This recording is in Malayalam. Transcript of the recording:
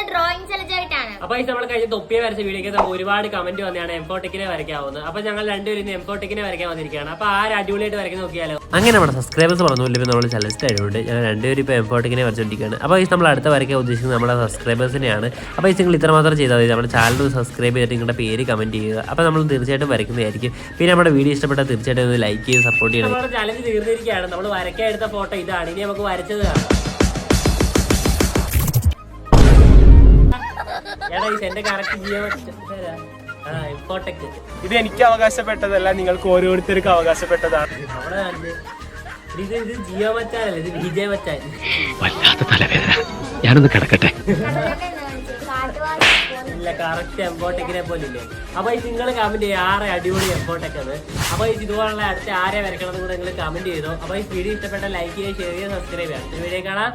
ഡ്രോയിങ് ചലഞ്ച് ആയിട്ടാണ്. അപ്പൊ നമ്മൾ കഴിഞ്ഞ തൊപ്പിയെ വരച്ച വീഡിയോക്ക് ഒരുപാട് കമന്റ് വന്നെയാണ് എംഫോടെക്കിനെ വരയ്ക്കാവുന്നത്. അപ്പൊ ഞങ്ങൾ രണ്ടുപേരും എംഫോടെക്കിനെ വരയ്ക്കാൻ വന്നിരിക്കുകയാണ്. അപ്പൊ ആര് അടിപൊളിയായിട്ട് വരയ്ക്കാൻ നോക്കിയാലോ. അങ്ങനെ നമ്മുടെ സബ്സ്ക്രൈബേഴ്സ് പറഞ്ഞില്ല നമ്മൾ ചലഞ്ച് ആയതുകൊണ്ട് ഞങ്ങൾ രണ്ടുപേരും ഇപ്പൊ എംഫോടെക്കിനെ വരച്ചോണ്ടിരിക്കുകയാണ്. അപ്പൊ നമ്മൾ അടുത്ത വരയ്ക്കാൻ ഉദ്ദേശിക്കുന്നത് നമ്മുടെ സബ്സ്ക്രൈബേഴ്സിനെയാണ്. അപ്പൊ നിങ്ങൾ ഇത്രമാത്രം ചെയ്താൽ മതി. നമ്മുടെ ചാനൽ സബ്സ്ക്രൈബ് ചെയ്തിട്ട് നിങ്ങളുടെ പേര് കമന്റ് ചെയ്യുക. അപ്പൊ നമ്മൾ തീർച്ചയായിട്ടും വരയ്ക്കുന്നതായിരിക്കും. പിന്നെ നമ്മുടെ വീഡിയോ ഇഷ്ടപ്പെട്ടാൽ തീർച്ചയായിട്ടും ഒന്ന് ലൈക്ക് ചെയ്ത് സപ്പോർട്ട് ചെയ്യണം. നമ്മുടെ ചലഞ്ച് തീർന്നിരിക്കുകയാണ്. നമ്മൾ വരയ്ക്കാൻ എടുത്ത ഫോട്ടോ ഇതാണ്. ഇനി നമുക്ക് വരച്ചത് കാണാം. ഇത് എനിക്ക് അവകാശപ്പെട്ടതല്ല, നിങ്ങൾക്ക് ഓരോരുത്തർക്കും അവകാശപ്പെട്ടതാണ്. ഇത് ജിയോ മച്ചാനല്ലേ, ഇത് വിജയ മച്ചാൻ. വല്ലാത്ത തലവേദന, ഞാനൊന്ന് കിടക്കട്ടെ. ഇല്ല, കറക്റ്റ് എംഫോടെക്കിനെ പോലില്ലേ. അപ്പൊ നിങ്ങൾ കമന്റ് ചെയ്യുക ആരെ അടിപൊളി എംഫോടെക് ആണ്. അപ്പൊ ഇതുപോലുള്ള അടുത്ത ആരെ വരയ്ക്കണം എന്ന് കൂടെ നിങ്ങൾ കമന്റ് ചെയ്തോ. അപ്പൊ ഈ വീഡിയോ ഇഷ്ടപ്പെട്ട ലൈക്ക് ചെയ്യുക, ഷെയർ ചെയ്യുക, സബ്സ്ക്രൈബ് ചെയ്യുക. വീഡിയോ കാണാം.